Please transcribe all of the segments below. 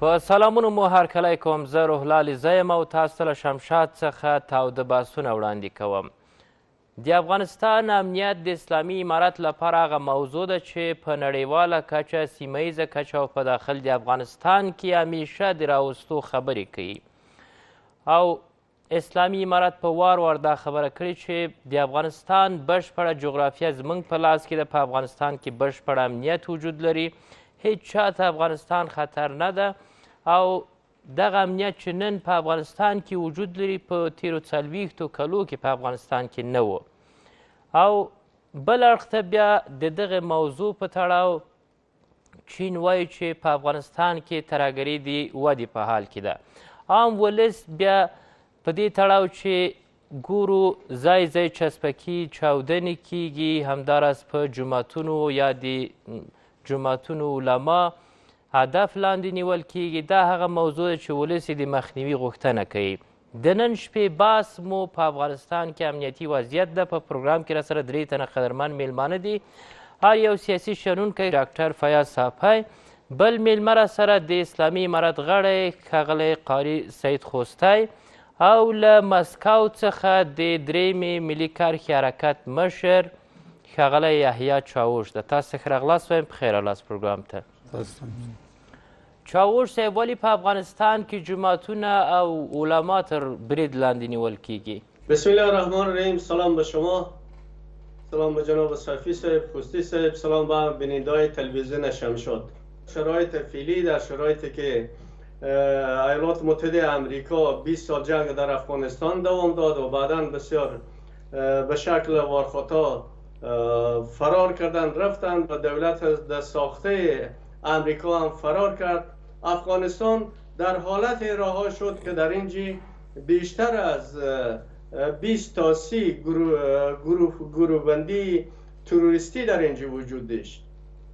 په سلامونو مو هرکلی کوم. زه روح لیزه یم او تاسو ته له شمشاد څخه تاوده بحثونه وړاندې کوم. د افغانستان امنیت د اسلامي امارت لپاره هغه موضوع ده چې په نړیواله کچه، سیمه کچه او په داخل د افغانستان کې همیشه د راوستو خبرې کوي. او اسلامي امارت په وار وار دا خبره کړې چې د افغانستان بشپړه جغرافیه زموږ په لاس کې ده. په افغانستان کې بشپړ امنیت وجود لري، هیڅ چاته افغانستان خطر نه ده. او دغه امنیت چې نن په افغانستان کې وجود لري په تیرو 40 کلو کې په افغانستان کې نه و. او بل اړخ ته بیا د دغه موضوع په تړاو چین وایي چې په افغانستان کې ترهګري د ودې په حال کې ده. عام ولس بیا په دې تړاو چې ګورو ځای ځای چسپکي چاودنې کیږي، همداراز په جوماتونو یا د جوماتونو علما هدف لاندې نیول کیږي. دا هغه موضوع ده چې ولس د مخنیوي غوښتنه کوي. د نن شپې بحث مو په افغانستان کې امنیتي وضعیت ده. په پروګرام کې راسره 3 تنه قدرمن میلمانه دي. هر یو سیاسي شنونکی ډاکټر فیاض صافی، بل میلمه راسره د اسلامي امارت غړی ښاغلی قاري سید خوستی، او له مسکو څخه د 3مې ملي کرښې حرکت مشر ښاغلی یحیی چاوش ده. تاسو ښه راغلاست، وایم پخیر راغلاست پروګرام ته. چاوش صاحب، ولې په افغانستان کې جوماتونه او علما تر برید لاندې نیول کیږي؟ بسم الله الرحمن الرحیم. سلام به شما، سلام به جناب صافی صاحب، خوستی صاحب، سلام به بیننده‌های تلویزیون شمشاد. شرایط فعلی، در شرایطی که ایالات متحده آمریکا 20 سال جنگ در افغانستان دوام داد و بعداً بسیار به شکل وارخطا فرار کردند، رفتند و دولت دست ساخته امریکا هم فرار کرد. افغانستان در حالت رها شد که در اینجا بیشتر از 20 تا 30 گروه بندی تروریستی در اینجا وجود داشت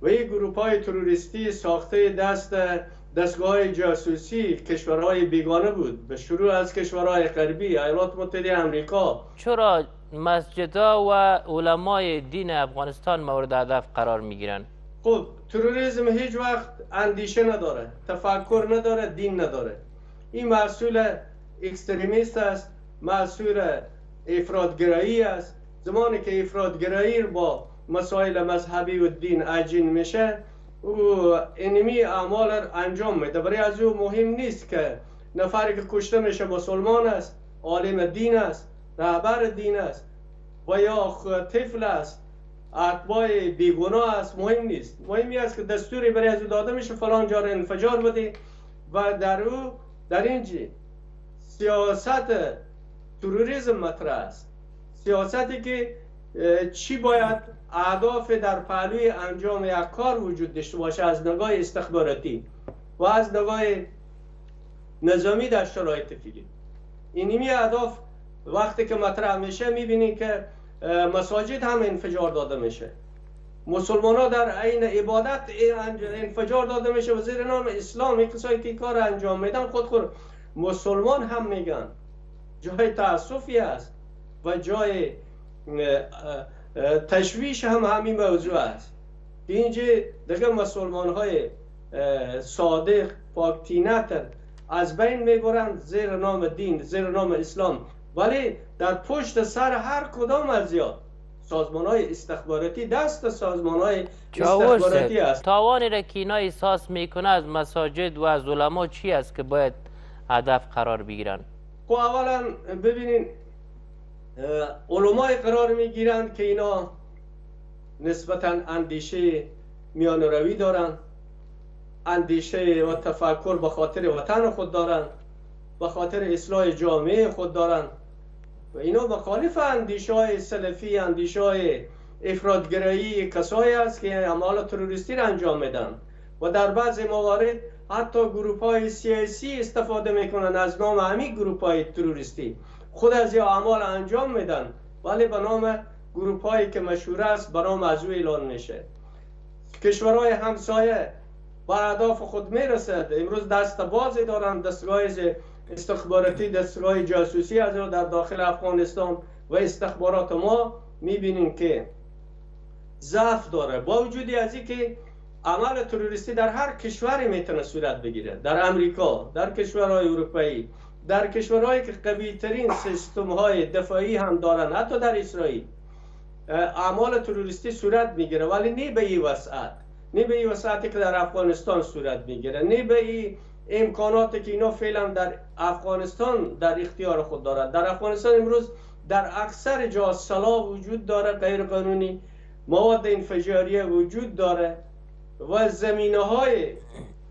و این گروه های تروریستی ساخته دستگاه جاسوسی کشورهای بیگانه بود، به شروع از کشورهای غربی، ایالات متحده آمریکا. چرا مسجدها و علمای دین افغانستان مورد هدف قرار میگیرن؟ خب تروریسم هیچ وقت اندیشه نداره، تفکر نداره، دین نداره. این محصول اکستریمیست است، محصول افراطگرایی است. زمانی که افراطگرایی با مسائل مذهبی و دین عجین میشه، او اینمی اعمال انجام میده. برای از او مهم نیست که نفری که کشته میشه مسلمان است، عالم دین است، رهبر دین است و یا طفل است، اتباع بیگناه است. مهم نیست. مهمی است که دستوری برای از او داده میشه فلان جا را انفجار بده و در اینجا سیاست تروریسم مطرح است. سیاستی که چی باید اهداف در پهلوی انجام یک کار وجود داشته باشه از نگاه استخباراتی و از نگاه نظامی در شرایط فعلی. اینمی اهداف وقتی که مطرح میشه میبینید که مساجد هم انفجار داده میشه، مسلمان ها در عین عبادت انفجار داده میشه و زیر نام اسلام کسایی که کار انجام میدن خود مسلمان هم میگن. جای تأسفی است و جای تشویش هم همین موضوع است. اینجا دیگه مسلمان های صادق پاکتینت از بین میبرند زیر نام دین، زیر نام اسلام، ولی در پشت سر هر کدام از سازمان های استخباراتی دست سازمان های استخباراتی است. تاوانی را که اینا احساس میکنه از مساجد و از علما چی است که باید هدف قرار بگیرن؟ خب اولا ببینین علمای قرار میگیرند که اینا نسبتا اندیشه میان روی دارند، اندیشه و تفکر به خاطر وطن خود دارند، به خاطر اصلاح جامعه خود دارند و اینا مخالف اندیشه های سلفی، اندیشه های افراطگرایی کسایی است که اعمال تروریستی را انجام میدن و در بعضی موارد حتی گروه های سیاسی استفاده میکنن از نام همین گروه های تروریستی، خود از این اعمال انجام میدن ولی به نام گروه هایی که مشهور است به نام از او اعلان میشه. کشورهای همسایه بر اهداف خود میرسد. امروز دست بازی دارند، دستگاه استخباراتی، دستگاه جاسوسی از در داخل افغانستان و استخبارات ما میبینیم که ضعف داره. با وجودی از اینکه عمل تروریستی در هر کشوری میتونه صورت بگیره، در امریکا، در کشورهای اروپایی، در کشورهایی که قوی ترین سیستم های دفاعی هم دارن، حتی در اسرائیل اعمال تروریستی صورت میگیره، ولی نه به این وسعت، نه به این وسعتی که در افغانستان صورت میگیره، نه به این امکاناتی که اینا فعلا در افغانستان در اختیار خود دارد. در افغانستان امروز در اکثر جا سلاح وجود داره، غیر قانونی مواد انفجاریه وجود داره و زمینه های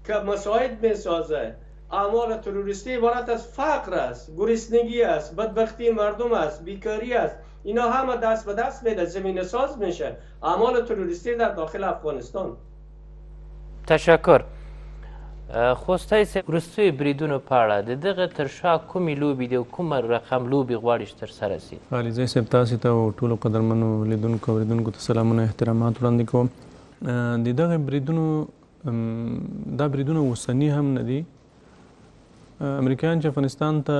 که مساعد می سازه اعمال تروریستی عبارت از فقر است، گرسنگی است، بدبختی مردم است، بیکاری است. اینا همه دست به دست میده، زمینه ساز میشه اعمال تروریستی در داخل افغانستان. تشکر. خوستی صاحب، وروستیو بریدونو په اړه د دغه تر شا کومې لوبې دي او کوم رقم لوبې غواړي چې ترسره سي؟ علیزی صاحب، تاسې ته او ټولو قدرمنو لیدونکو او اورېدونکو ته سلامونه احترامات وړاندې کوم. د دغه بریدونو دا بریدونه اوسني هم نه دي. امریکایان چې افغانستان ته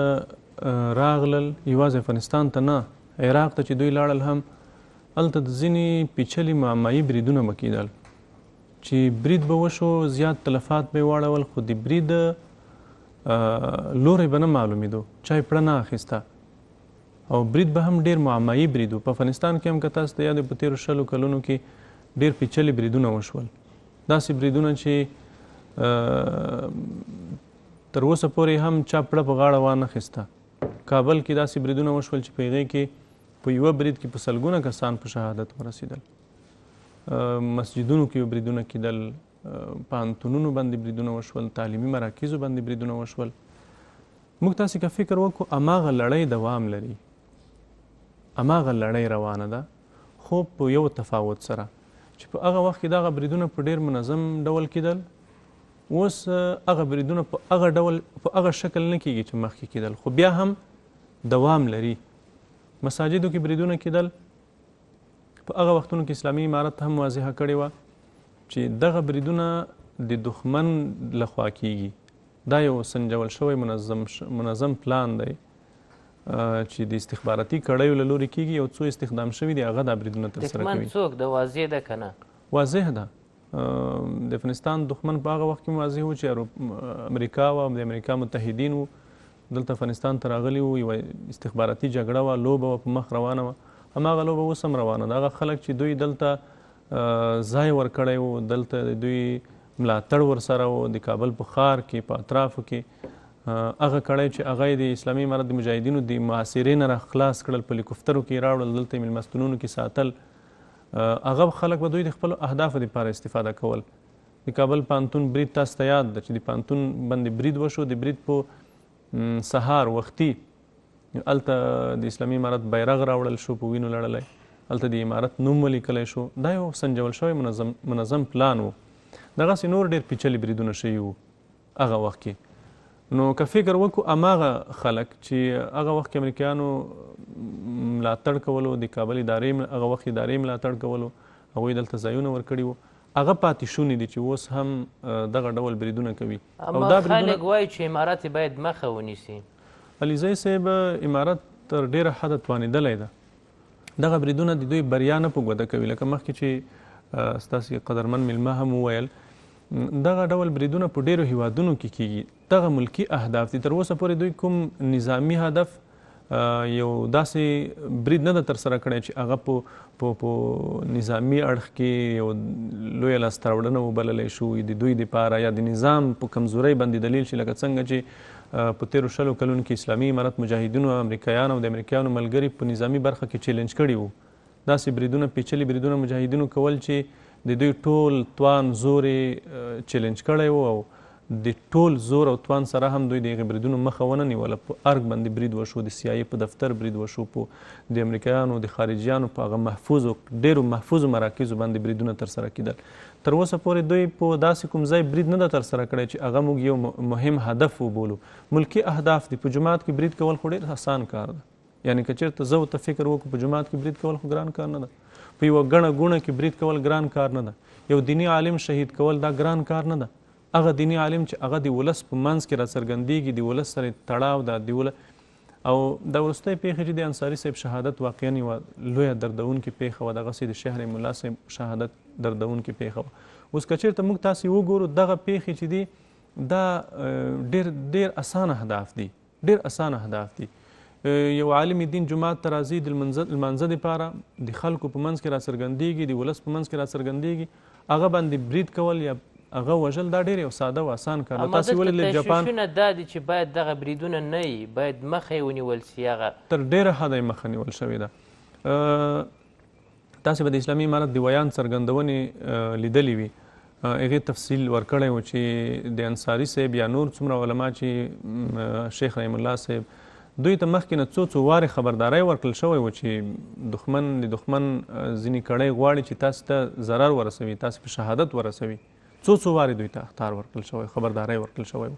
راغلل، یوازې افغانستان ته نه، عراق ته چې دوی لاړل هم هلته د ځینې پیچلي معمایي بریدونه به کېدل چې برید به وشو، زیات تلفات به یې واړول، خو د برید لوری به نه معلومېدو، چا یې پړه نه اخیسته او برید به هم ډېر معمایي برید و. په افغانستان کې هم که تاسو ته یاد وي په تېرو 20 کلونو کې ډېر پیچلي بریدونه وشول، داسې بریدونه چې تر اوسه پورې هم چا پړه په غاړه وانه اخیسته. کابل کې داسې بریدونه وشول چې په هغې کې په یوه برید کې په سلګونه کسان په شهادت ورسېدل. مسجدونو کې بریدونه کېدل، پوهنتونونو باندې بریدونه وشول، تعلیمي مراکزو باندې بریدونه وشول. موږ تاسې که فکر وکړو هماغه لړۍ دوام لري، هماغه لړۍ روانه ده، خو په یو تفاوت سره چې په هغه وخت کې دغه بریدونه په ډېر منظم ډول کېدل، اوس هغه بریدونه په هغه ډول په هغه شکل نه کېږي چې مخکې کېدل، خو بیا هم دوام لري. مساجدو کې بریدونه کېدل، په هغه وختونو کې اسلامي امارت هم واضحه کړې وه چې دغه بریدونه د دښمن لخوا کېږي. دا یو سنجول شوی منظم پلان دی چې د استخباراتي کړیو له لورې کېږي، یو څو استخدام شوي دي هغه دا بریدونه ترسره کوي. دښمن څوک ده؟ واضح ده که نه؟ واضح ده. د افغانستان دښمن په هغه وخت کې واضح و چې امریکا و، د امریکا متحدین و، دلته افغانستان ته راغلي وو، یوه استخباراتي جګړه وه، لوبه وه په مخ روانه وه. هماغه لوبه اوس هم روانه ده. هغه خلک چې دوی دلته ځای ورکړی و، دلته د دوی ملاتړ ورسره و، د کابل په ښار کې په اطرافو کې هغه کړی چې هغه یې د اسلامي امارت د مجاهدینو د محاصرې نه راخلاص کړل، په هلیکوپټرو کې یې راوړل، دلته یې مېلمستونونو کې ساتل. هغه خلک به دوی د خپلو اهدافو دپاره استفاده کول. د کابل پوهنتون برید تاسو ته یاد ده چې د پوهنتون باندې برید وشو، د برید په سهار وختي هلته د اسلامي امارت بیرغ راوړل شو، په وینو لړلی، هلته د امارت نوم ولیکلی شو. دا یو سنجول شوی منظم پلان و. دغسې نور ډېر پیچلي بریدونه شوي وو هغه وخت کې. نو که فکر وکړو هماغه خلک چې هغه وخت کې امریکایانو ملاتړ کولو، د کابل ادارې هغه وخت ادارې ملاتړ کولو، هغوی دلته ځایونه ورکړي وو، هغه پاتې شوني دي چې اوس هم دغه ډول بریدونه کوي. اما خلک وایي چې امارت باید مخه ونیسي. علیزی صاحب، امارت تر ډېره حده توانېدلی ده. دغه بریدونه د دوی بریا نه په ګوته کوي. لکه مخکې چې ستاسې قدرمن میلمه هم وویل، دغه ډول بریدونه په ډېرو هیوادونو کې کېږي. دغه ملکي اهداف دي. تر اوسه پورې دوی کوم نظامي هدف یو داسې برید نه ده ترسره کړی چې هغه په نظامي اړخ کې یو لویه لاسته راوړنه وبللی شو د دوی دپاره، یا د نظام په کمزورۍ باندې دلیل شي، لکه څنګه چې په تېرو 20 کلونو کې اسلامي امارت مجاهدینو، امریکایانو او د امریکایانو ملګري په نظامي برخه کې چیلنج کړي وو. داسې بریدونه، پیچلي بریدونه مجاهدینو کول چې د دوی ټول توان زور یې چیلنج کړی و، او د ټول زور او توان سره هم دوی د هغې بریدونو مخه ونه نیوله. په ارګ باندې برید وشو، د CIA په دفتر برید وشو، په د امریکایانو د خارجیانو په هغه ډېرو محفوظو مراکزو باندې بریدونه ترسره کېدل. تر اوسه پورې دوی په داسې کوم ځای برید نه ده ترسره کړی چې هغه موږ یو مهم هدف وبولو. ملکي اهداف دي. په جومات کې برید کول خو ډېر آسان کار ده. یعنې که چېرته زه ورته فکر وکړو، په جومات کې برید کول خو ګران کار نه ده. په یوه ګڼه ګوڼه کې برید کول ګران کار نه ده. یو دیني عالم شهید کول دا ګران کار نه ده. هغه دیني عالم چې هغه د ولس په منځ کې راڅرګندېږي، د ولس سره تړاو ده، او دا وروستی پیښې چې د انصاري صاحب شهادت واقعا یوه لویه دردونکې پیښه وه. دغسې د شهر ملا صاحب شهادت دردونکې پیښه وه. اوس که چېرته موږ تاسې وګورو دغه پیښې چې دي دا ډېر اسانه اهداف دي، ډېر اسانه اهداف دي. یو عالم دین جماعت ته راځي د لمانځه دپاره د خلکو په منځ کې راڅرګندېږي، د ولس په منځ کې راڅرګندېږي، هغه باندې برید کول یا هغه وژل دا ډېر یو ساده او اسان کار ده. تاسې ولې د جاپان تشویشونه دا دي چې باید دغه بریدونه نه وي، باید مخه یې ونیول سي. هغه تر ډېره حده یې مخه نیول شوې ده. تاسې به د اسلامي امارت د ویان څرګندونې لیدلې وي، هغې تفصیل ورکړی و چې د انصاري صاحب یا نور څومره علما چې شیخ رحیم الله صاحب دوی ته مخکې نه څو وارې خبرداری ورکړل شوی و چې دښمن ځینې کړۍ غواړي چې تاسې ته ضرر ورسوي، تاسې په شهادت ورسوي. څو وارې دوی ته اخطار ورکړل شوی، خبرداری ورکړل شوی و.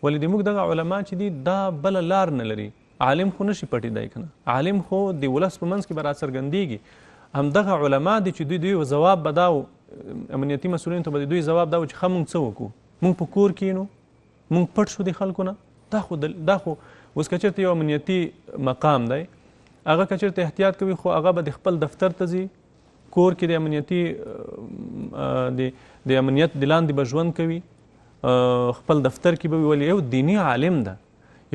ولې د موږ دغه علما چې دي دا بله لار نه لري. عالم خو نشي پټېدی که نه، عالم خو د ولس په منځ کې به راڅرګندېږي. همدغه علما دي چې دوی ځواب به دا و، امنیتي مسؤلینو ته به د دوی ځواب دا و چې ښه موږ څه وکړو، موږ په کور کښېنو، موږ پټ شو د خلکو نه. دا خو اوس که چېرته یو امنیتي مقام دی، هغه که چېرته احتیاط کوي خو هغه به د خپل دفتر ته ځي، کور کې د امنیت د لاندې به ژوند کوي، خپل دفتر کې به وي. ولې یو دیني عالم ده،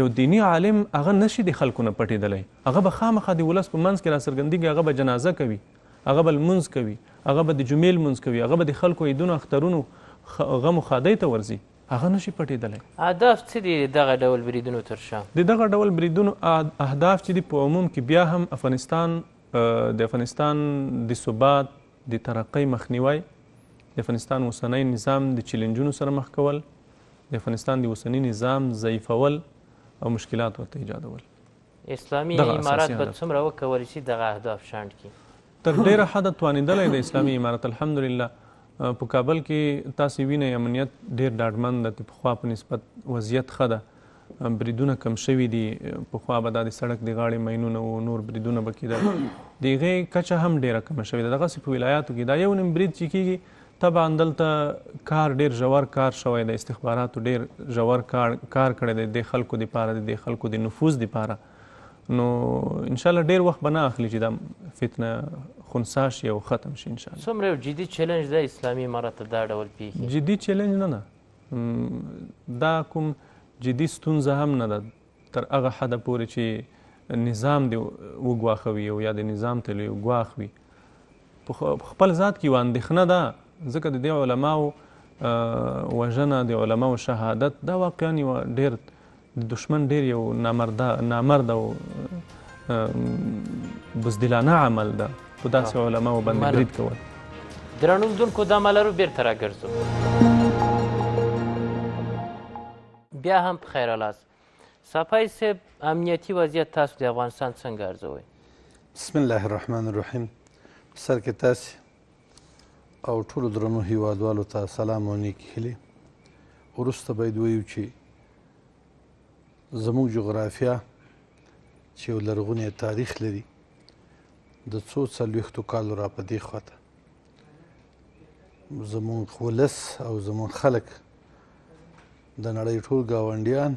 یو دیني عالم هغه نشي د خلکو نه پټېدلی، هغه به خامخا د ولس په منځ کې راڅرګندېږي، هغه به جنازه کوي، هغه به لمونځ کوي، هغه به د جمعې لمونځ کوي، هغه به د خلکو عیدونو اخترونو غم و ښادۍ ته ورځي، هغه نشي پټېدلی. اهداف څه دي دغه ډول بریدونو تر شا؟ د دغه ډول بریدونو اهداف چې دي په عموم کې بیا هم د افغانستان د ثبات د ترقۍ مخنیوی، د افغانستان اوسنی نظام د چیلنجونو سره مخ کول، د افغانستان د اوسني نظام ضعیفول او مشکلات ورته ایجادول. اسلامي امارت به څومره وکولی شي دغه اهداف شنډ کړي؟ تر ډېره حده توانېدلی د اسلامي امارت الحمدلله. په کابل کې تاسې وینئ امنیت ډېر ډاډمن ده، د پخوا په نسبت وضعیت ښه ده، بریدونه کم شوي دي. پخوا به دا د سړک د غاړې مینونه و، نور بریدونه به کېدل، د هغې کچه هم ډېره کمه شوې ده. دغسې په ولایاتو کې دا یو نیم برید چې کېږي، طبعا دلته کار ډېر ژور کار شوی دی، استخباراتو ډېر ژور کار کړی دی د خلکو دپاره، د خلکو د نفوذ دپاره. نو انشاءالله ډېر وخت به نه اخلي چې دا فتنه خنثی شي او ختم شي انشاءالله. څومره یو جدي چیلنج دی اسلامي امارت ته دا ډول پیښې؟ جدي چیلنج نه ده، دا کوم جدي ستونزه هم نه ده تر هغه حده پورې چې نظام دې وګواښوي او یا د نظام ته لوی ګواښ وي. په خپل ذات کې یوه اندېښنه ده، ځکه د دې علماو وژنه، د علماو شهادت دا واقعا یوه ډېر د دشمن ډېر یو نامرده او بزدلانه عمل ده په داسې علماو باندې برید کول. درنو لیدونکو دا ملرو بیرته راګرځو. بیا هم په خیر راست. صفای صاحب، امنیتي وضعیت تاسو د افغانستان څنګه ارزوئ؟ بسم الله الرحمن الرحیم. سر کې تاسې او ټولو درنو هیوادوالو ته سلام او نیکې هیلې. وروسته باید ووایو چې زموږ جغرافیه چې یو لرغونی تاریخ لري، د څو څلوېښتو کالو را په دې خواته زموږ ولس او زموږ خلک د نړۍ ټول ګاونډیان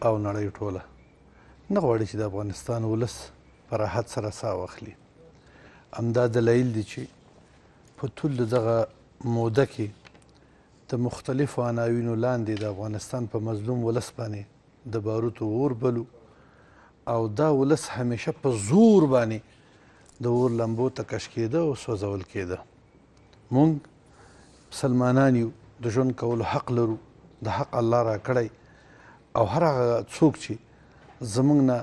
او نړۍ ټوله نه غواړي چې د افغانستان ولس په راحت سره ساه واخلي. همدا دلایل دي چې په ټول دغه موده کې د مختلفو عناوینو لاندې د افغانستان په مظلوم ولس باندې د باروتو اور بلو او دا ولس همیشه په زور باندې د اور لمبو ته کش کېده او سوځول کېده. موږ مسلمانان یو، د ژوند کولو حق لرو، د حق الله را کړی، او هر هغه څوک چې زموږ نه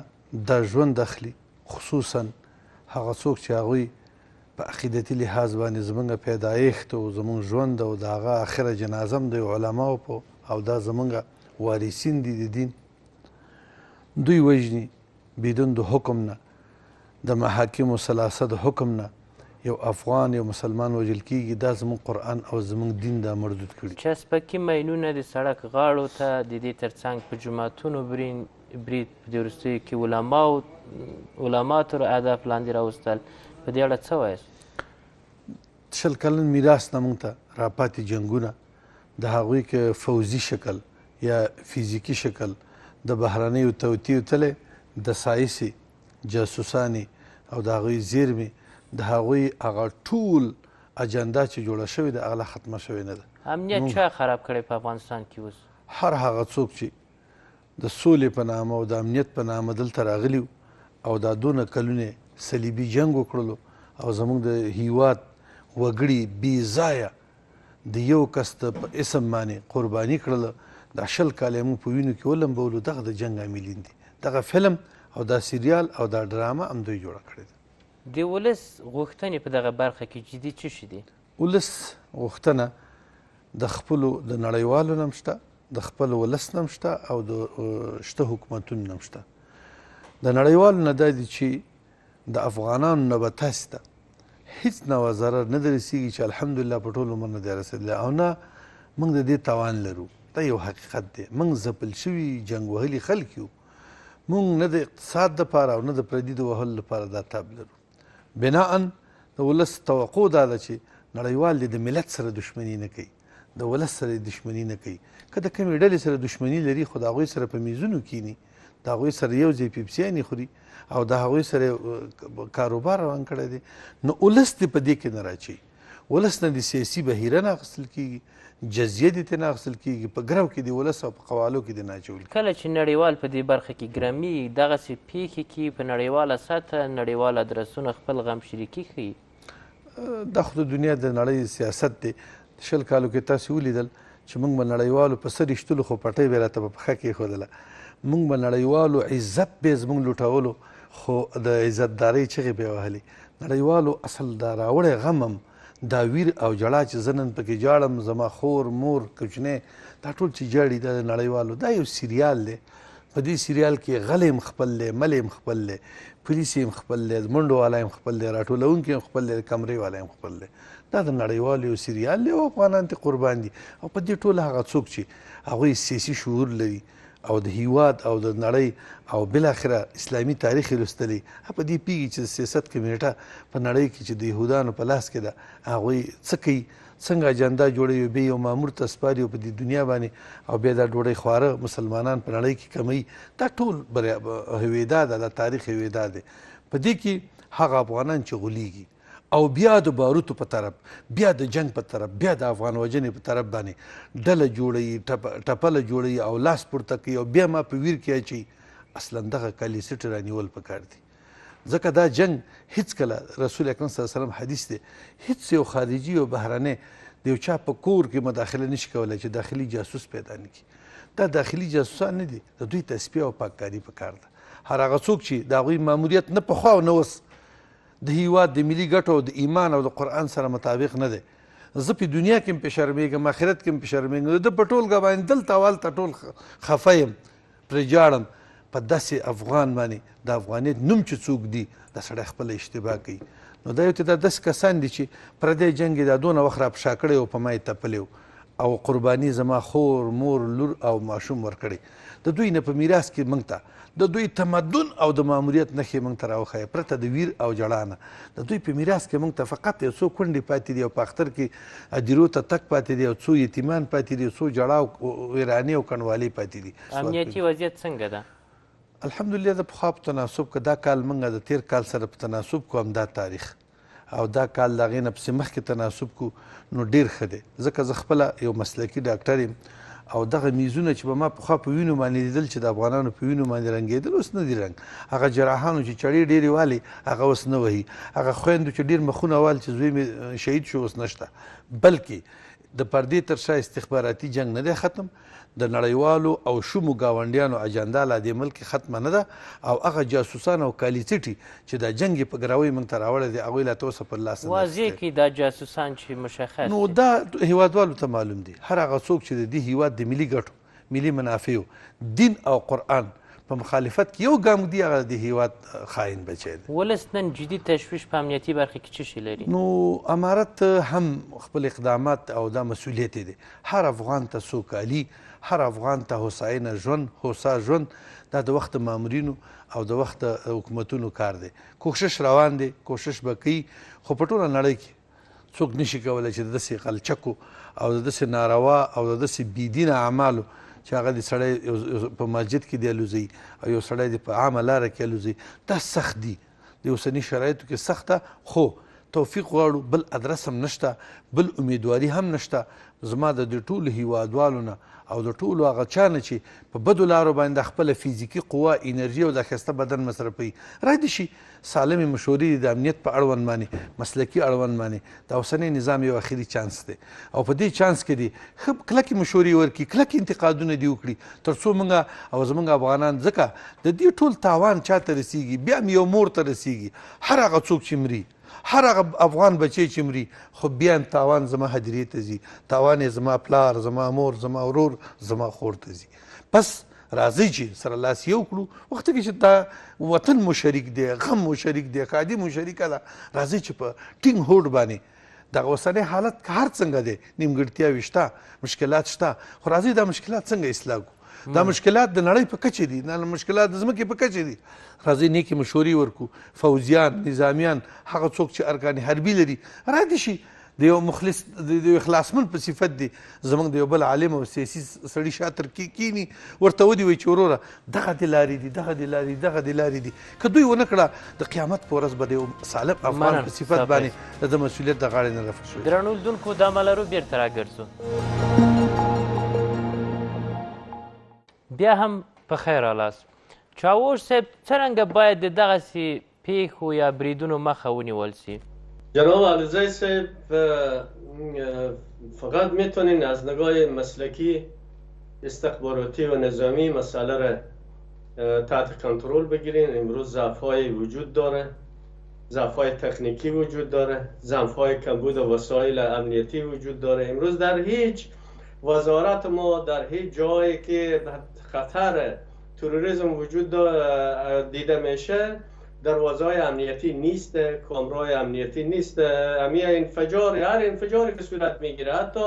دا ژوند اخلي، خصوصا هغه څوک چې هغوی په عقیدتي لحاظ باندې زموږ پیدایښت او زموږ ژوند او د هغه آخره جنازه هم د علماو په او دا زموږ وارثین دي د دین، دوی وژني بدون د حکم نه، د محاکمو ثلاثه د حکم نه یو افغان یو مسلمان وژل کېږي. دا زموږ قرآن او زموږ دین دا مردود کړي. چسپکي ماینونه د سړک غاړو ته د دې ترڅنګ په جوماتونو برید په دې وروستیو کې علما تر اهداف لاندې راوستل، په دې اړه څه وایاست؟ 20 کلن میراث نه موږ ته راپاتې جنګونه، د هغوی که فوزي شکل یا فیزیکي شکل د بهرنیو توطیو تللی، د سایسي جاسوسانې او د هغوی زیرمې، د هغوی هغه ټول اجنډا چې جوړه شوې ده هغه لا ختمه شوې نه ده. امنیت چا خراب کړی په افغانستان کې اوس؟ هر هغه څوک چې د سولې په نامه او د امنیت په نامه دلته راغلي او دا دونه کلونه صلیبي جنګ وکړلو او زموږ د هیواد وګړي بې ځایه د یو کس په اسم باندې قرباني کړله، دا 20 کاله موږ په وینو کې ولمبولو، دغه د جنګ عاملین دي. دغه فلم او دا سریال او دا ډرامه همدوی جوړه کړې ده. د ولس غوښتنې په دغه برخه کې جدي څه شي دي؟ ولس غوښتنه د خپلو د نړیوالو نه هم شته، د خپل ولس نه هم شته او د شته حکومتونو نه هم شته. د نړیوالو نه دا دي چې د افغانانو نه به تاسې ته هیڅ نوع ضرر نه در رسېږي چې الحمدلله په ټول عمر نه دی رسېدلی، او نه موږ د دې توان لرو. دا یو حقیقت دی. موږ ځپل شوي جنګ وهلي خلک یو. موږ نه د اقتصاد دپاره او نه د پردي د وهلو لپاره دا تاب لرو. بناءً د ولس توقع دا ده چې نړیوال د ملت سره دښمني نه کوي، د ولس سره دښمني نه کوي. که د کومې ډلې سره دښمني لري خو د هغوی سره په میزونو کینی، د هغوی سره یو ځای پیپسیانې خوري او د هغوی سره کاروبار روان کړی دی، نو ولس دې په دې کې نه راچوي. ولس نه د سیاسي بهیره نه اخیستل کېږي، جزیه دې ترې نه اخیستل کېږي، په ګرو کې د ولس او په قوالو کې دې نه اچول کېږي. کله چې نړیوال په دې برخه کې ګرمي، دغسې پیښې کې په نړیواله سطحه نړیوال ادرسونه خپل غم شریکي ښیي. دا خو د دنیا د نړۍ سیاست دی. 20 کالو کې تاسې ولیدل چې موږ به نړیوالو په سر ایشتلو خو پټۍ به یې راته په پښه کېښودله. موږ به نړیوالو عزت به یې زموږ لوټولو خو د عزتدارۍ چغې به یې وهلې. نړیوالو اصل دا راوړی غم هم دا ویر او جړا چې زه نن پکې جاړم، زما خور مور کوچنی دا ټول چې جاړي دا د نړیوالو دا یو سریال دی. په دې سریال کې غلی هم خپل دی، ملی هم خپل دی، پولیس هم خپل دی، منډو والا هم خپل دی، راټولونکي هم خپل دی، کمرې والا هم خپل دی. دا د نړیوالو یو سریال دی او افغانان ترې قربان دي. او په دې ټول هغه څوک چې هغوی سیاسي شعور لري او د هیواد او د نړۍ او بالاخره اسلامي تاریخ یې لوستلی، په دې پوهېږي چې د سیاست کمیټه په نړۍ کې چې د یهودانو په لاس کې ده، هغوی څه کوي، څنګه اجنډا جوړوي، بیا یو مامور ته سپاري په دې دنیا باندې او بیا دا ډوډۍ خواره مسلمانان په نړۍ کې کموي. دا ټول هویدا ده، دا تاریخ هویدا دی. په دې کې هغه افغانان چې غولیږي او بیا د باروتو په طرف، بیا د جنگ په طرف، بیا د افغان وژنې په طرف باندې ډله جوړوي، ټپله جوړوي او لاس پورته کوي او بیا ما په ویر کې اچوي، اصلا دغه کالیسټ رانیول پکار دي. ځکه دا جنگ هیڅکله رسول اکرم صلی الله علیه وسلم حدیث دی، هیڅ یو خارجي او بهرنی د یو چا په کور کې مداخله نشي کولی چې داخلي جاسوس پیدا نه کړي. دا داخلي جاسوسان نه دي، د دوی تصفیه او پاککاري پکار ده. هر هغه څوک چې د هغوی ماموریت نه پخوا او نه اوس د هیواد د ملي ګټو او د ایمان او د قرآن سره مطابق نه دی، زه په دنیا کې هم پې شرمېږم، آخرت کې هم پې شرمېږم، د په ټولګه باندې دلته والته ټول خفه یم، پرې جاړم. په داسې افغان باندې د افغانیت نوم چې څوک دی دا سړی خپله اشتباه کوي. نو دا یو ته دا داسې کسان دي چې پردی جنګ یې دا دونه وخت راپشا کړی او په ما یې تپلی او قرباني زما خور مور لور او ماشوم ورکړی. د دوی نه په میراث کې موږ ته د دوی تمدن او د ماموریت نښې موږ ته راوښیه، پرته د ویر او جړا نه. د دوی په میراث کې موږ ته فقط یو څو کونډې پاتې دي او په اختر کې ادیرو ته تک پاتې دي او څو یتیمان پاتې دي، څو جړا او ویرانې او کنډوالې پاتې دي. امنیتي وضعیت څنګه ده؟ الحمدلله د پخوا په تناسب که دا کال موږ د تیر کال سره په تناسب کو همدا تاریخ او دا کال د هغې نه پسې مخکې تناسب کو نو ډېر ښه دی. ځکه زه خپله یو مسلکي ډاکټر یم او دغه میزونه چې به ما پخوا په وینو باندې لیدل چې د افغانانو په وینو باندې رنګېدل اوس نه دي رنګ. هغه جراحانو چې چړې ډېرې والي هغه اوس نه وهي، هغه خویندو چې ډېر مخونه وال چې زوی مې شهید شو اوس نشته. بلکې د پردې تر شا استخباراتي جنګ نه دی ختم، د نړیوالو او شومو ګاونډیانو اجنډا لا دې ملک ختمه نه ده او هغه جاسوسان او کالیسټي چې دا جنګ یې په ګراوۍ موږ ته راوړی دی هغوی لا تر اوسه پر لاس واضح کړي دا جاسوسان چې مشخص نو دا هیوادوالو ته معلوم دي. هر هغه څوک چې د دې هیواد د ملي ګټو، ملي منافعو، دین او قرآن په مخالفت کې یو ګام دی، هغه د هیواد خاین بچی دی. ولس نن جدي تشویش په امنیتي برخه کې څه شی لري؟ نو امارت هم خپل اقدامات او دا مسؤلیت دی. هر افغان ته سوکالي، هر افغان ته هوساینه ژوند، هوسا ژوند دا د وخت مامورینو او د وخت حکومتونو کار دی. کوښښ روان دی، کوښښ به کوي، خو په ټوله نړۍ کې څوک نشي کولی چې د داسې قلچکو او د داسې ناروا او د داسې بېدینه اعمالو چې هغه د سړی په مسجد کې دی الوځي او یو سړی د په عامه لاره کې الوځي، دا سخت دي، د اوسني شرایطو کې سخته، خو توفیق غواړو، بل ادرس هم نشته، بل امیدواري هم نشته. زما د دې ټولو هیوادوالو نه او د ټولو هغه چا نه چې په بدو لارو باندې خپله فزیکي قوه، انرژي او د ښایسته بدن مصرفوي، رادې شي سالمې مشورې د امنیت په اړوند باندې، مسلکي اړوند باندې د اوسني نظام یو اخري چانس دی او په دې چانس کې دي ښه کلکې مشورې ورکړي، کلکې انتقادونه دې وکړي، تر څو موږ او زموږ افغانان، ځکه د دې ټول تاوان چا ته رسیږي؟ بیا هم یو مور ته رسیږي. هر هغه څوک چې مري، هر هغه افغان بچی چې مري، خو بیا تاوان زما هدیرې ته ځي، تاوان یې زما پلار، زما مور، زما ورور، زما خور ته ځي. پس راځئ چې سره لاس یو کړو. وخت کې چې دا وطن مو شریک دی، غم مو شریک دی، ښادي مو شریکه ده، راځئ چې په ټینګ هوډ باندې دغه اوسنی حالت که هر څنګه دی، نیمګړتیاوې شته، مشکلات شته، خو راځئ دا مشکلات څنګه اصلاح کړو. دا مشکلات د نړۍ په کچې دي، دا مشکلات د ځمکې په کچې دي. راځئ نیکې مشورې ورکړو. فوجیان، نظامیان، هغه څوک چې ارکان حربي لري، رادې شي د یو مخلص، د یو اخلاصمند په صفت دی، زموږ د یو بل عالم او سیاسي سړي شاتر کینی، ورته ودی وایي چې وروره دغه دې لارې دي، دغه دې لارې دي، دغه دې لارې دي. که دوی ونه کړه د قیامت په ورځ به د یو سالم افغان په صفت باندې د ده مسؤلیت د غاړې نه رفع شوی. درنو لیدونکو دمه لرو، بیرته راګرځو. بیا هم په خیر رالاست. چاوش صاحب، څرنګه باید د دغسې پیښو یا بریدونو مخه ونیول سي؟ جناب علیزی صاحب، فقط میتونین از نگاه مسلکی، استخباراتی و نظامی مسئله را تحت کنترل بگیرین. امروز ضعف‌های وجود داره، ضعف‌های تکنیکی وجود داره، ضعف‌های کمبود وسایل امنیتی وجود داره. امروز در هیچ وزارت ما، در هیچ جایی که خطر تروریسم وجود دیده میشه، دروازه‌های امنیتی نیست، کامرای امنیتی نیست. هر انفجاری که صورت میگیره، حتی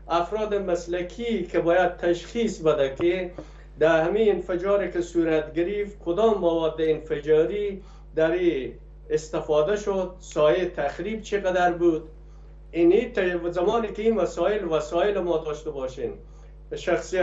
افراد مسلکی که باید تشخیص بده که در همین انفجاری که صورت گرفت کدام مواد انفجاری در استفاده شد، سایه تخریب چقدر بود. اینی زمانی که این وسایل ما داشته باشین، شخصی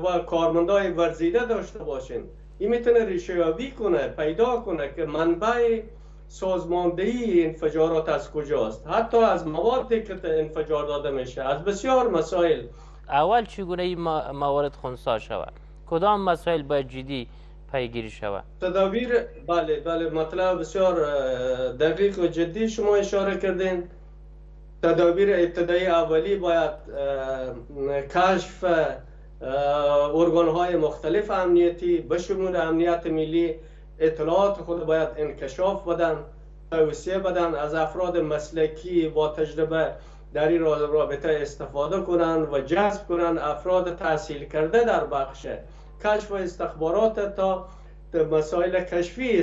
و کارمندای ورزیده داشته باشین، این میتونه ریشه یابی کنه، پیدا کنه که منبع سازماندهی انفجارات از کجاست، حتی از موادی که انفجار داده میشه، از بسیار مسائل. اول چگونه این موارد خنثی شود؟ کدام مسائل باید جدی پیگیری شود؟ تدابیر، بله مطلب بسیار دقیق و جدی شما اشاره کردین. تدابیر ابتدایی اولی باید کشف ارگان‌های مختلف امنیتی به شمول امنیت ملی، اطلاعات خود باید انکشاف بدن، توصیه بدن، از افراد مسلکی با تجربه در این رابطه استفاده کنن و جذب کنن افراد تحصیل کرده در بخش کشف و استخبارات تا مسائل کشفی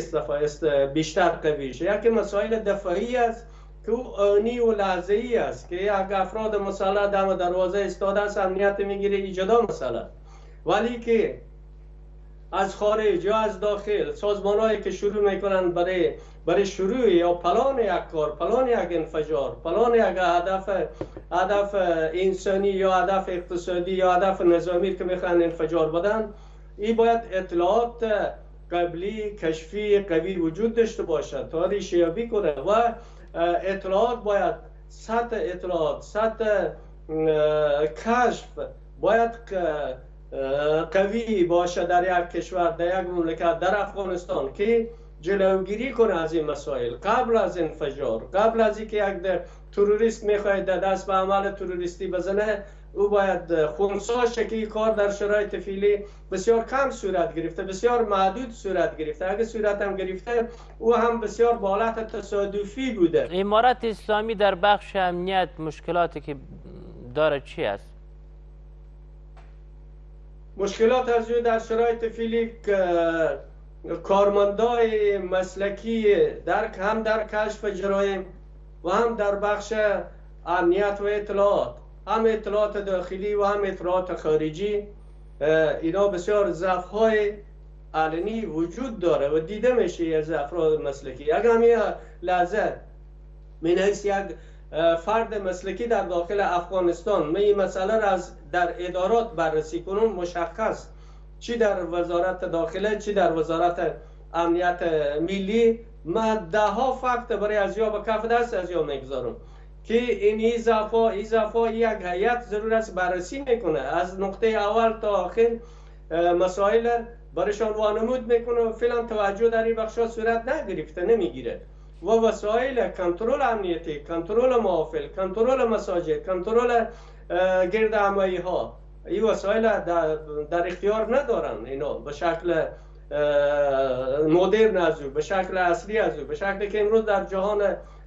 بیشتر قوی شه. یکی مسائل دفاعی است که او آنی و لحظه‌ای است که یک افراد مسلح دم دروازه استاده است، امنیت میگیره، ایجادا مسئله. ولی که از خارج یا از داخل سازمان‌هایی که شروع میکنن برای شروع یا پلان یک کار، پلان یک انفجار، پلان یک هدف انسانی یا هدف اقتصادی یا هدف نظامی که میخوان انفجار بدن، این باید اطلاعات قبلی کشفی قوی وجود داشته باشد تا ریشه یابی کنه و اطلاعات باید سطح کشف باید قوی باشه در یک کشور، در یک مملکت، در افغانستان که جلوگیری کنه از این مسائل قبل از انفجار، قبل از اینکه یک تروریست میخواهد دست به عمل تروریستی بزنه، او باید خنثی شه که این کار در شرایط فعلی بسیار کم صورت گرفته، بسیار محدود صورت گرفته. اگه صورت هم گرفته او هم بسیار با حالت تصادفی بوده. امارت اسلامی در بخش امنیت مشکلاتی که داره چی است؟ مشکلات از در شرایط فعلی کارمندای مسلکی هم در کشف جرایم و هم در بخش امنیت و اطلاعات، هم اطلاعات داخلی و هم اطلاعات خارجی، اینا بسیار ضعف‌های علنی وجود داره و دیده میشه از افراد مسلکی. اگر همین لحظه من حیث یک فرد مسلکی در داخل افغانستان من این مسئله را در ادارات بررسی کنم، مشخص چی در وزارت داخله چی در وزارت امنیت ملی من 10 فکت برای ازیا به کف دست ازیا میگذارم که این اضافه یک هیئت ضرور است بررسی میکنه، از نقطه اول تا آخر مسائل برایشان وانمود میکنه و فعلا توجه در این بخشا صورت نگرفته نمیگیره و وسایل کنترل امنیتی، کنترل محافل، کنترل مساجد، کنترل گردهمایی ها، این وسایل در اختیار ندارن اینا به شکل مدرن از او، به شکل اصلی از او، به شکلی که امروز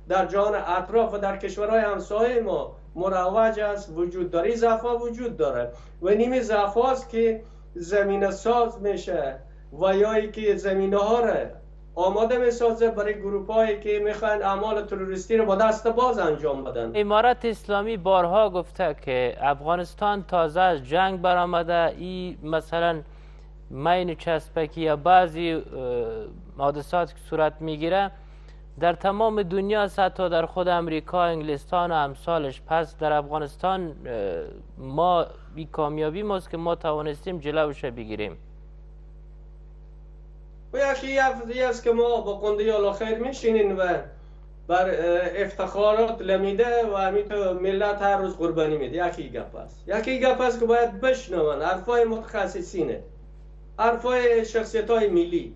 در جهان اطراف و در کشورهای همسایه ما مروج است وجود داره. ضعف‌ها وجود داره و نیم ضعف هاست که زمینه ساز میشه و یا که زمینه ها را آماده میسازه برای گروپ هایی که میخوان اعمال تروریستی رو با دست باز انجام بدن. امارت اسلامی بارها گفته که افغانستان تازه از جنگ برآمده، این مثلا مین چسبکی یا بعضی حادثات که صورت میگیره در تمام دنیا است، حتی در خود امریکا، انگلستان و امثالش. پس در افغانستان ما بی کامیابی ماست که ما توانستیم جلوش بگیریم. و یکی است که ما با قنده الاخیر میشینین و بر افتخارات لمیده و همیتو ملت هر روز قربانی میده. یکی گپ است که باید بشنون حرفای متخصصینه، حرفای شخصیت‌های ملی،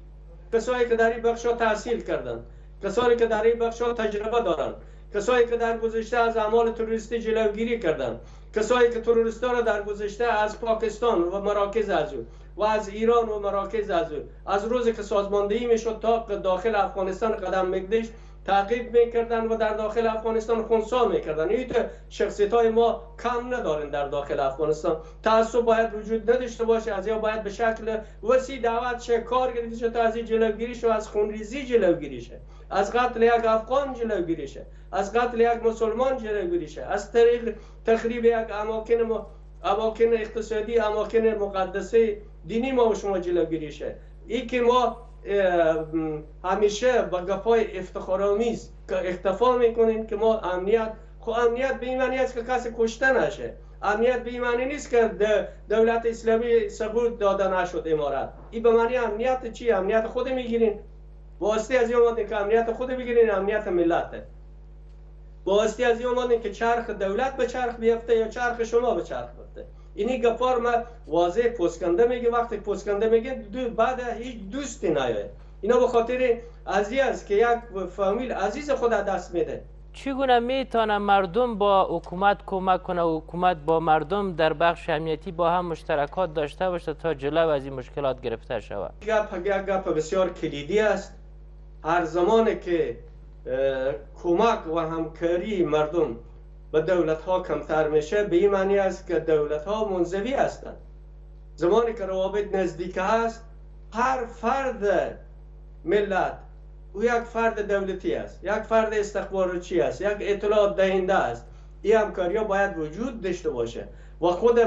کسایی که در این بخشا تحصیل کردن، کسایی که در این بخشا تجربه دارن، کسایی که در گذشته از اعمال تروریستی جلوگیری کردن، کسایی که تروریستا را در گذشته از پاکستان و مراکز از او و از ایران و مراکز از او از روزی که سازماندهی میشد تا داخل افغانستان قدم میگذاشت تعقیب میکردن و در داخل افغانستان خنثی میکردن. این شخصیت های ما کم ندارن در داخل افغانستان. تعصب باید وجود نداشته باشه، از یا باید به شکل وسیع دعوت شه، کار گرفته شه تا از این جلوگیری شه، از خونریزی جلوگیری شه، از قتل یک افغان جلوگیری شه، از قتل یک مسلمان جلوگیری شه، از طریق تخریب یک اماکن اقتصادی، اماکن مقدسه دینی ما و شما جلوگیری شه. این که ما همیشه با گپای افتخارآمیز که اکتفا میکنیم که ما امنیت به این معنی است که کسی کشته نشه، امنیت به این معنی نیست که دولت اسلامی سقوط داده نشد امارت. این به معنی امنیت چی؟ امنیت خود میگیرین، واسطه از این اومدین که امنیت خود بگیرین، امنیت ملته. واسطه از این اومدین که چرخ دولت به چرخ بیفته یا چرخ شما به چرخ بیفته. اینی گپار ما واضح پوسکنده میگه، وقتی پوسکنده میگه بعد هیچ دوستی نیاید. اینا به خاطر است که یک فامیل عزیز خود دست میده. چگونه میتونه مردم با حکومت کمک کنه و حکومت با مردم در بخش امنیتی با هم مشترکات داشته باشه تا جلو از این مشکلات گرفته شود؟ گپ بسیار کلیدی است. هر زمانی که کمک و همکاری مردم به دولت ها کمتر میشه، به این معنی است که دولت ها منزوی هستند. زمانی که روابط نزدیک هست، هر فرد ملت او یک فرد دولتی است، یک فرد استخباراتچی است، یک اطلاعات دهنده است. این همکاری ها باید وجود داشته باشه و خود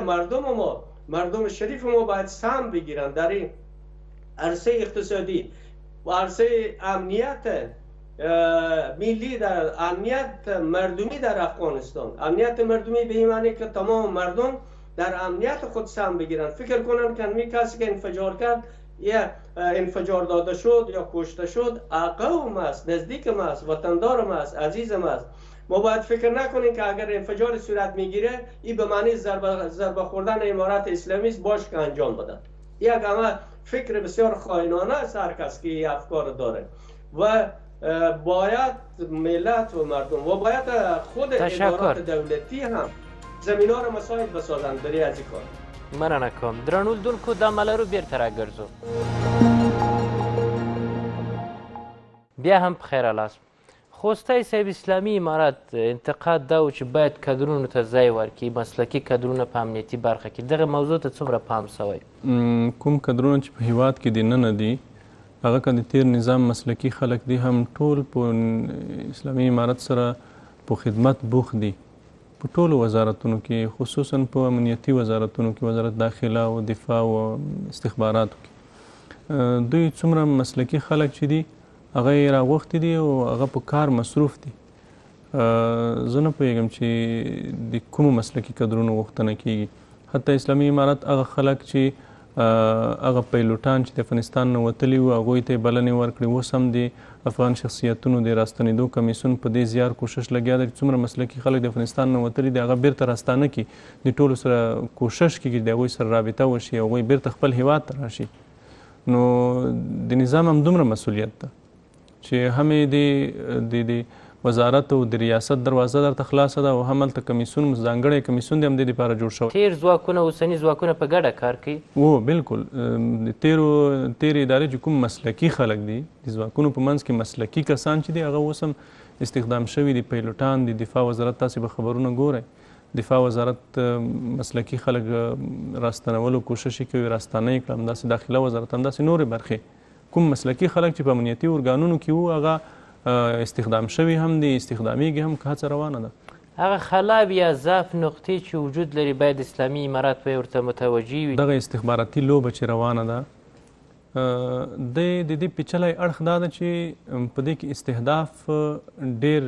مردم شریف ما باید سهم بگیرن در این عرصه اقتصادی و عرصه امنیت ملی، در امنیت مردمی در افغانستان. امنیت مردمی به این معنی که تمام مردم در امنیت خود سهم بگیرن. فکر کنن که می کسی که انفجار کرد یا انفجار داده شد یا کشته شد قوم است، نزدیکم است، وطندارم است، عزیزم است. ما باید فکر نکنیم که اگر انفجار صورت میگیره این به معنی ضربه خوردن امارت اسلامی است باش که انجام بدن. یک همه فکر بسیار خائنانه است هر کس که این افکار داره و باید ملت و مردم و باید خود ادارات دولتی هم زمینا رو مساعد بسازند برای از این کار. مننه کوم. درنو لیدونکو دا ملرو بیرته راګرځو. بیا هم پخیر لاس. خوستی صاحب اسلامي امارت انتقاد دا و چې باید کادرونو ته ځای ورکړي، مسلکي کادرونه په امنیتي برخه کې. دغه موضوع ته څومره پام شوی؟ کوم کادرونه چې په هیواد کې دننه دي هغه که د تیر نظام مسلکي خلک دي هم ټول په اسلامي امارت سره په خدمت بوخت دي په ټولو وزارتونو کې، خصوصا په امنیتي وزارتونو کې، وزارت داخله او دفاع او استخباراتو کې. دوی څومره مسلکي خلک چې دي هغه یې راغوښتي دي او هغه په کار مصروف دي. زه نه پوهېږم چې د کومو مسلکي کدرونو غوښتنه کیږي. حتی اسلامي امارت هغه خلک چې هغه پیلوټان چې د افغانستان نه وتلي وو هغوی ته یې بلنې ورکړې. اوس هم د افغان شخصیتونو د راستنېدو کمیسیون په دې زیار کوشش لګیا دی چې څومره مسلکي خلک د افغانستان نه وتلي دي هغه بیرته راستانه کړي، د ټولو سره کوشش کېږي د هغوی سره رابطه وشي، هغوی بیرته خپل هیواد ته راشي. نو د نظام هم دومره مسؤلیت ده چې هم د وزارت او د ریاست دروازه درته خلاصه ده او هم هلته کمیسیون ځانګړی کمیسیون دی هم دې دپاره جوړ شوی. تیر ځواکونه اوسني ځواکونه په ګډه کار کوي؟ بالکل. د تیرې ادارې چې کوم مسلکي خلک دي د ځواکونو په منځ کې مسلکي کسان چې دي هغه اوس هم استخدام شوي دي. پیلوټان د دفاع وزارت تاسې به خبرونه ګورئ، دفاع وزارت مسلکي خلک راستنولو کوشش یې کوي، راستانه یې کړه. همداسې داخله وزارت، همداسې نورې برخې کوم مسلکي خلک چې په امنیتي ارګانونو کې وو هغه استخدام شوي هم دي، استخدامیږي هم، که هڅه روانه ده. هغه خلاب یا ضعف نقطې چې وجود لري باید اسلامي امارات به ورته متوجه وي. دغه استخباراتي لوبه چې روانه ده د دې پیچلی اړخ دا ده چې په دې کې استهداف ډېر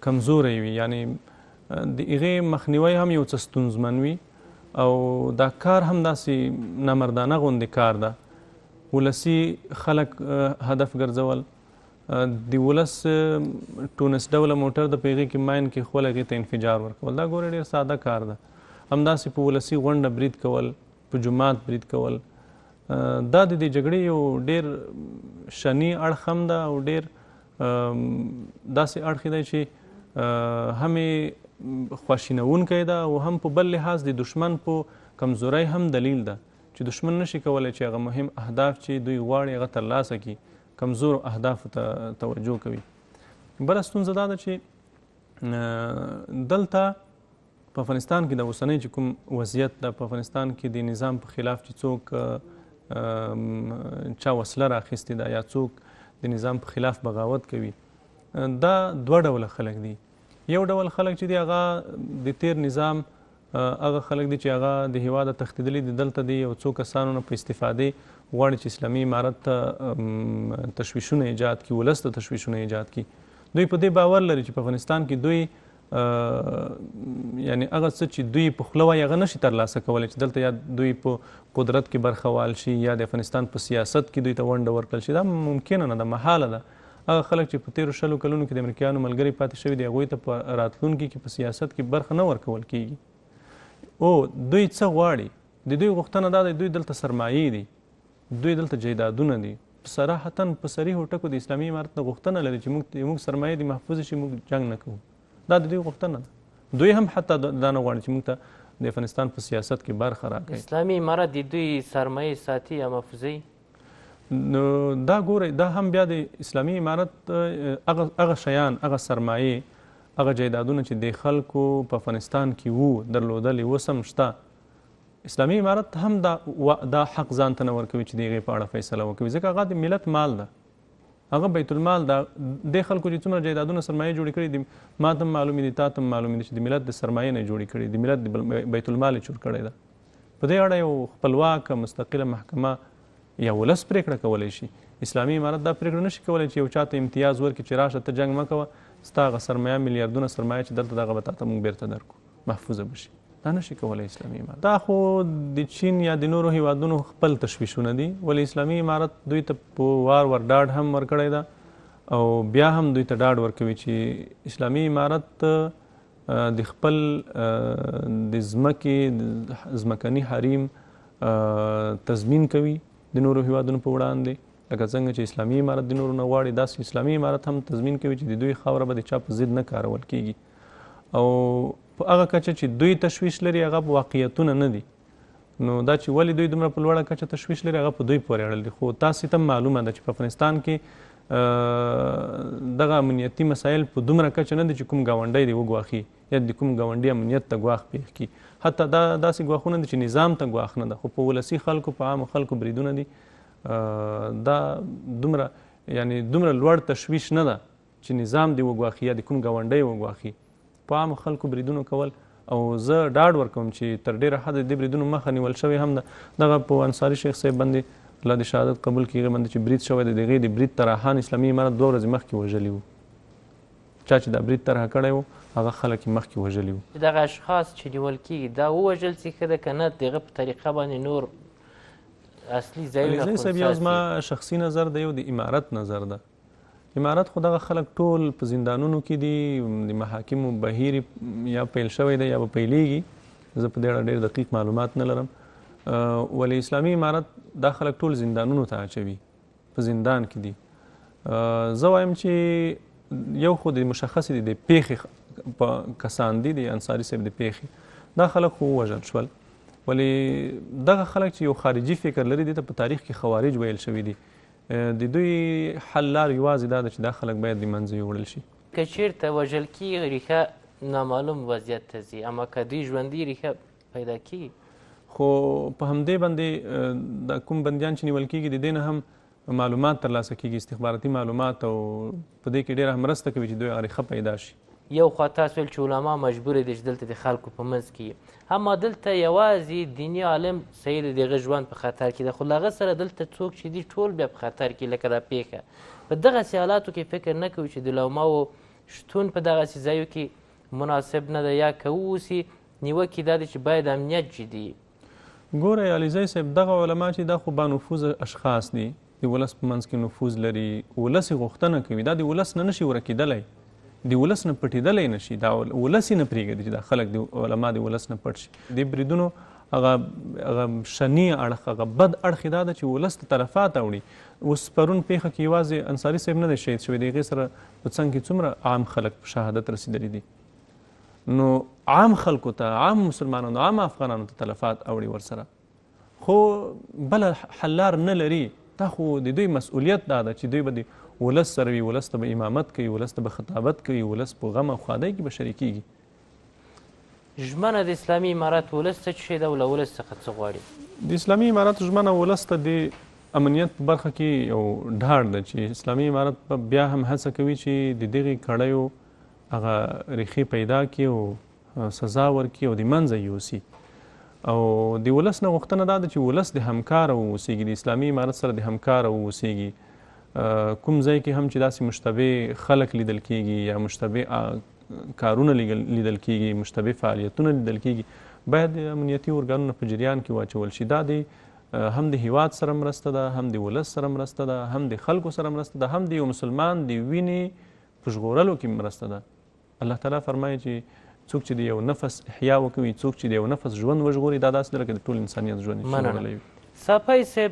کمزوری وي، یعنې د هغې مخنیوی هم یو څه ستونزمن وي او دا کار هم داسې نامردانه غوندې کار ده. ولسي خلک هدف ګرځول، د ولس ټونس ډوله موټر د په هغې کې ماین کې خپل هغې ته انفجار ورکول، دا ګورې ډېر ساده کار ده. همداسې په ولسي غونډه برید کول، په جومات برید کول، دا د دې جګړې یو ډېر شني اړخ هم ده او ډېر داسې اړخ دی چې هم یې خواشینونکی ده او هم په بل لحاظ د دشمن په کمزورۍ هم دلیل ده چې دشمن نشي کولی چې هغه مهم اهداف چې دوی غواړي هغه ترلاسه کړي، کمزورو اهدافو ته توجه کوي. بله ستونزه دا ده چې دلته په افغانستان کې د اوسنۍ چې کوم وضعیت ده، په افغانستان کې د نظام په خلاف چې څوک چا وسله راخیستې ده یا څوک د نظام په خلاف بغاوت کوي، دا دوه ډوله خلک دي. یو ډول خلک چې دی هغه د تیر نظام هغه خلک دي چې هغه د هیواده تښتېدلي دي، دلته دی یو څو کسانو نه په استفادې غواړي چې اسلامي امارت ته تشویشونه ایجاد کړي، ولس ته تشویشونه ایجاد کړي. دوی په دې باور لري چې په افغانستان کې دوی یعنې هغه څه چې دوی په خوله وایي هغه نشي ترلاسه کولی، چې دلته یا دوی په قدرت کې برخه وال شي یا د افغانستان په سیاست کې دوی ته ونډه ورکړل شي. دا ممکنه نه ده، محاله ده. هغه خلک چې په تېرو 20 کلونو کې د امریکایانو ملګري پاتې شوي دي هغوی ته په راتلونکي کې په سیاست کې برخه نه ورکول کېږي. دوی څه غواړي؟ د دوی غوښتنه دا ده دوی دلته سرمایې دي، دوی دلته جایدادونه دي. صراحتاً په صریحو ټکو د اسلامي امارت نه غوښتنه لري چې موږ سرمایې دي محفوظ شي، موږ جنګ نه کوو. دا د دوی غوښتنه ده. دوی هم حتی دا نه غواړي چې موږ ته د افغانستان په سیاست کې برخه راکړي. اسلامي امارت د دوی سرمایې ساتي یا محفوظوي؟ نو دا ګورئ، دا هم بیا د اسلامي امارت هغه شیان، هغه سرمایې، هغه جایدادونه چې د خلکو په افغانستان کې وو درلودلې اوس هم شته، اسلامي امارت هم دا حق ځان ته نه ورکوي چې د هغې په اړه فیصله وکوي، ځکه هغه د ملت مال ده، هغه بیت المال ده. دې خلکو چې څومره جایدادونه سرمایې جوړې کړي دي ما ته هم معلومې دي، تا ته هم معلومې دي چې د ملت د سرمایې نه جوړې کړي، د ملت د بیت المال یې چور کړی ده. په دې اړه یو خپلواکه مستقله محکمه یا ولس پرېکړه کولی شي. اسلامي امارت دا پرېکړه نشي کولی چې یو چا ته امتیاز ورکړي چې راشه ته جنګ مه کوه، ستا هغه سرمایه میلیاردونه سرمایه چې دلته دغه به تا ته موږ بېرته درکړو، محفوظه به شي. دا نشي کولی اسلامي امارت. دا خو د چین یا د نورو هیوادونو خپل تشویشونه دي، ولې اسلامي امارت دوی ته په وار ډاډ هم ورکړی ده او بیا هم دوی ته ډاډ ورکوي چې اسلامي امارت د خپل د ځمکني حریم تضمین کوي د نورو هیوادونو په وړاندې، لکه څنګه چې اسلامي امارت د نورو نه غواړي داسې اسلامي امارت هم تضمین کوي چې د دوی خاوره به د چا په ضد نه کارول کیږي. او په هغه کچه چې دوی تشویش لري هغه واقعیتونه نه دي. نو دا چې ولې دوی دومره په لوړه کچه تشویش لري هغه په دوی پورې اړه لري. خو تاسې ته معلومه ده چې په افغانستان کې دغه امنیتي مسایل په دومره کچه نه دي چې کوم ګاونډی دې وګواښي یا د کوم ګاونډي امنیت ته ګواښ پېښ کړي. حتی دا داسې ګواښونه دي چې نظام ته ګواښ نه ده، خو په ولسي خلکو، په عامو خلکو بریدونه دي. دا دومره لوړ تشویش نه ده چې نظام دې وګواښي یا د کوم ګاونډی وګواښي. په عامو خلکو بریدونه کول، او زه ډاډ ورکوم چې تر ډېره حده د بریدونو مخه نیول شوې هم ده. دغه په انصاري شیخ صاحب باندې الله د شهادت قبول کړي، هغې باندې چې برید شوی دی، د هغې د برید طراحان اسلامي امارت 2 ورځې مخکې وژلي وو. چا چې دا برید طرحه کړی و هغه خلک یې مخکې وژلي وو. دغه اشخاص چې نیول کېږي دا ووژل سي ښه ده که نه د هغه په طریقه باندې نور اصلي ځایونه علیزی صاحب یو زما شخصي نظر دی، یو د امارت نظر ده. امارت خو دغه خلک ټول په زندانونو کې دي، د محاکمو بهیر یا پیل شوی دی یا به پیلیږي، زه په دې اړه ډېر دقیق معلومات نه لرم. ولې اسلامي امارت دا خلک ټول زندانونو ته اچوي، په زندان کې دي. زه وایم چې یو خو د مشخصې د پیښې کسان دي، د انصاري صاحب د پیښې دا خلک خو ووژل شول. ولې دغه خلک چې یو خارجي فکر لري دې ته په تاریخ کې خوارج ویل شوي دي. د دوی حل لار یوازې دا ده چې دا خلک باید د منځه یوړل شي. که چېرته وژل کېږي ریښه نامعلوم وضعیت ته ځي، اما که دوی ژوندي ریښه پیدا کېږي. خو په همدې باندې د کوم بندیان چې نیول کېږي د دې نه هم معلومات ترلاسه کېږي، استخباراتي معلومات، او په دې کې ډېره مرسته کوي چې دوی هغه ریښه پیدا شي. یو خوا تاسو ویل چې علما مجبور دي چې دلته د خلکو په منځ کې، اما دلته یوازې دیني عالم صحیح د هغه ژوند په خطر کې ده، خو له هغه سره دلته څوک چې دي ټول بیا په خطر کې، لکه دا پیښه. په دغسې حالاتو کې فکر نه کوي چې د علماو شتون په دغسې ځایو کې مناسب نه ده، یا که واوسي نیوکې دا ده چې باید امنیت جدي. ګوره علیزی صاحب، دغه علما چې دا خو با نفوذ اشخاص دي، د ولس په منځ کې نفوذ لري، ولس یې غوښتنه کوي، دا د ولس نه نشي ورکېدلی، د ولس نه پټېدلی نشي، دا ولس یې نه پرېږدي چې دا خلک د علما د ولس نه پټ شي. د بریدونو هغه شني اړخ، هغه بد اړخ یې دا ده چې ولس ته طرفات اوړي. اوس پرون پیښه کې یوازې انصاري صاحب نه دی شهید شوی، د هغې سره په څنګ کې څومره عام خلک په شهادت رسېدلي دي. نو عام خلکو ته، عام مسلمانانو، عام افغانانو ته تلفات اوړي ورسره، خو بله حل لار نه لري. دا خو د دوی مسؤلیت دا ده چې دوی به د ولس سره وي، ولس ته به امامت کوي، ولس ته به خطابت کوي، ولس په غم او ښادۍ کې به شریکېږي. ژمنه د اسلامي امارت ولس ته څه شی ده او له ولس څخه څه غواړي؟ د اسلامي امارت ژمنه ولس ته د امنیت په برخه کې یو ډاډ ده چې اسلامي امارت بیا هم هڅه کوي چې د دغې کړیو هغه ریښې پیدا کړي او سزا ورکړي او د منځه یوسي. او د ولس نه غوښتنه دا ده چې ولس د همکاره واوسیږي، د اسلامي امارت سره د همکاره واوسیږي. کوم ځای کې هم چې داسې مشتبه خلک لیدل کېږي یا مشتبه کارونه لیدل کېږي، مشتبه فعالیتونه لیدل کېږي، باید د امنیتي ارګانونو په جریان کې واچول شي. دا د هم د هیواد سره مرسته ده، هم د ولس سره مرسته ده، هم د خلکو سره مرسته ده، هم د یو مسلمان د وینې په ژغورلو کې مرسته ده. الله تعالی فرمایي چې څوک چې د یو نفس احیا وکوي، څوک چې د یو نفس ژوند وژغوري، دا داسې ده لکه د ټول انسانیت ژوند ژغورلی وي. صافی صاحب،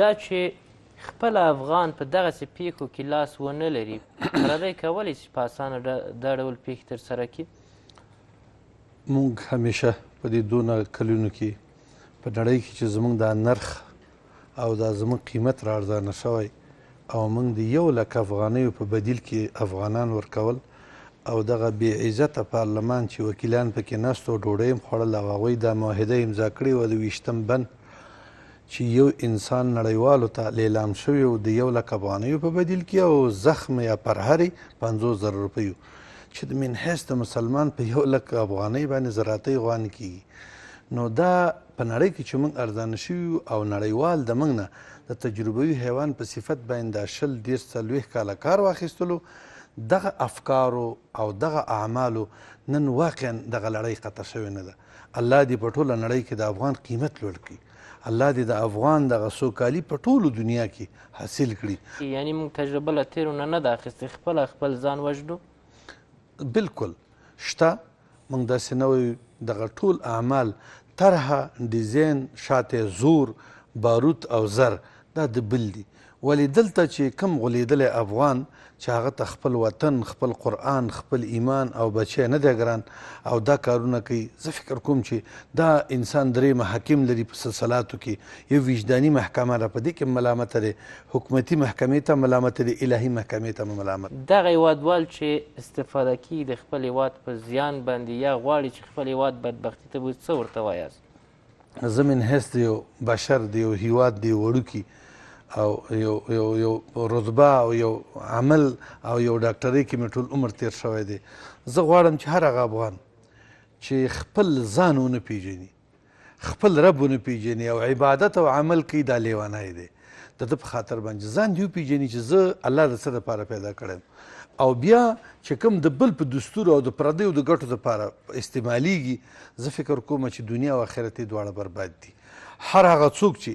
دا چې خپل افغان په دغسې پیښو کې لاس ونه لري، پردی کولی شي په اسانه دا ډول پیښې ترسره کړي؟ موږ همیشه په دې دونه کلونو کې په نړۍ کې چې زموږ دا نرخ او دا زموږ قیمت را ارزانه شوی، او موږ د 1,00,000 افغانیو په بدیل کې افغانان ورکول، او دغه بې عزته پارلمان چې وکیلان پکې ناست او ډوډۍ هم خوړل، او هغوی دا معاهده امضا کړې وه د 20 بند چې یو انسان نړیوالو ته لیلام شوی و د 1,00,000 افغانیو په بدیل کې، او زخم یا پرهرې 50,000 روپیو، چې د من حیث د مسلمان په 1,00,000 افغانۍ باندې زراعتۍ غوانې کېږي. نو دا په نړۍ کې چې موږ ارزانه شوي او نړیوال د موږ نه د تجربوي حیوان په صفت باندې دا 20-30 کاله کار واخیستلو، دغه افکارو او دغه اعمالو نن واقعا دغه لړۍ قطع شوې نه ده. الله دې په ټوله نړۍ کې د افغان قیمت لوړ کړي، الله دې د افغان دغه سوکالي په ټولو دنیا کې حاصل کړي. یعنی موږ تجربه له تیرو نه ده اخیستې، خپله خپل ځان وژنو؟ بالکل شته. موږ داسې نوی دغه ټول اعمال، طرحه، ډیزاین، شاته زور، باروت او زر، دا د بل دي. ولې دلته چې کم غولیدلی افغان چې هغه ته خپل وطن، خپل قرآن، خپل ایمان او بچی نه دی ګران، او دا کارونه کوي، زه فکر کوم چې دا انسان درې محاکم لري په سلسلاتو کې، یو وجداني محکمه ده، په دې کې ملامته دی، حکومتي محکمې ته ملامته دی، الهي محکمې ته ملامت. دغه هیوادوال چې استفاده کوي د خپل هیواد په زیان باندې، یا غواړي چې خپل هیواد بدبختي ته بوځي، څه ورته وایاست؟ زه من حیث د یو بشر، د یو هیواد د یو وړوکي او یو رتبه او یو عمل او یو ډاکټرۍ کې مې ټول عمر تیر شوی دی، زه غواړم چې هر هغه افغان چې خپل ځان ونه پیژني، خپل رب ونه پیژني او عبادت او عمل کوي، دا لیونی دی. د ده په خاطر باندې ځان دې وپیژني چې زه الله د څه دپاره پیدا کړی، او بیا چې کوم د بل په دستور او د پردیو د ګټو دپاره استعمالیږي، زه فکر کوم چې دنیا او آخرت یې دواړه برباد دي. هر هغه څوک چې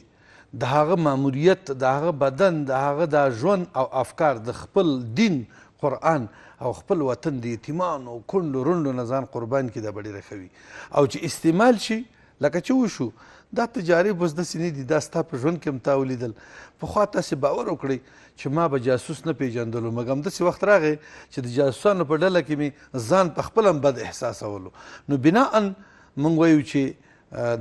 د هغه ماموریت، د هغه بدن، د هغه د ژوند او افکار د خپل دین، قرآن او خپل وطن د یتیمانو کونډو رونډو نه ځان قربان کړي دا به ډېره ښه وي. او چې استعمال شي لکه چې وشو دا تجارب اوس داسې نه دي، دا ستا په ژوند کې هم تا ولیدل. پخوا تاسې باور وکړئ چې ما به جاسوس نه پیژندلو، مګر همداسې وخت راغی چې د جاسوسانو په ډله کې مې ځان په خپله هم بد احساسولو. نو بناءً موږ وایو چې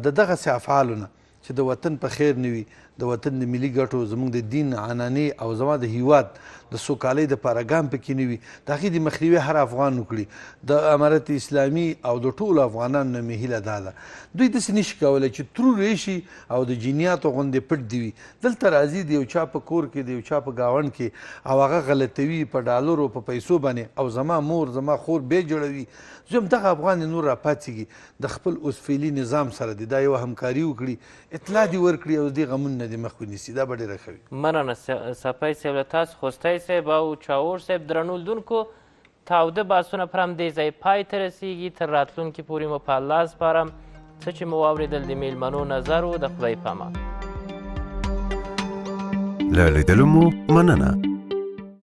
د دغسې افعالو نه چې د وطن په خیر نه وي، د وطن د ملي ګټو، زموږ د دین عنعنې او زما د هیواد د سوکالۍ دپاره ګام پکې نه وي، د هغې د مخنیوي هر افغان وکړي. د امارت اسلامي او د ټولو افغانانو نه مې هیله دا ده دوی داسې نشي کولی چې ترور شي او د جنیاتو غوندې پټ دي وي. دلته راځي د یو چا په کور کې، د یو چا په ګاونډ کې او هغه غلطوي په ډالرو په پیسو باندې او زما مور زما خور بې جوړوي. زه هم دغه افغان نور راپاڅېږي د خپل اوس فعلي نظام سره دي دا یوه همکاري وکړي، اطلاع دې ورکړي او د دې غمونه دې مخ ونیسي. دا به ډېره ښه وي. مننه صفی صاحب له تاسو. خوستی صاحب او چاور صاحب درنو لیدونکو، تاوده بحثونه پر همدې ځای پای ته رسیږي. تر راتلونکي پورې مو په الله سپارم. څه چې مو واورېدل د میلمنو نظر و. د خدای په امان. له لیدلو مو مننه.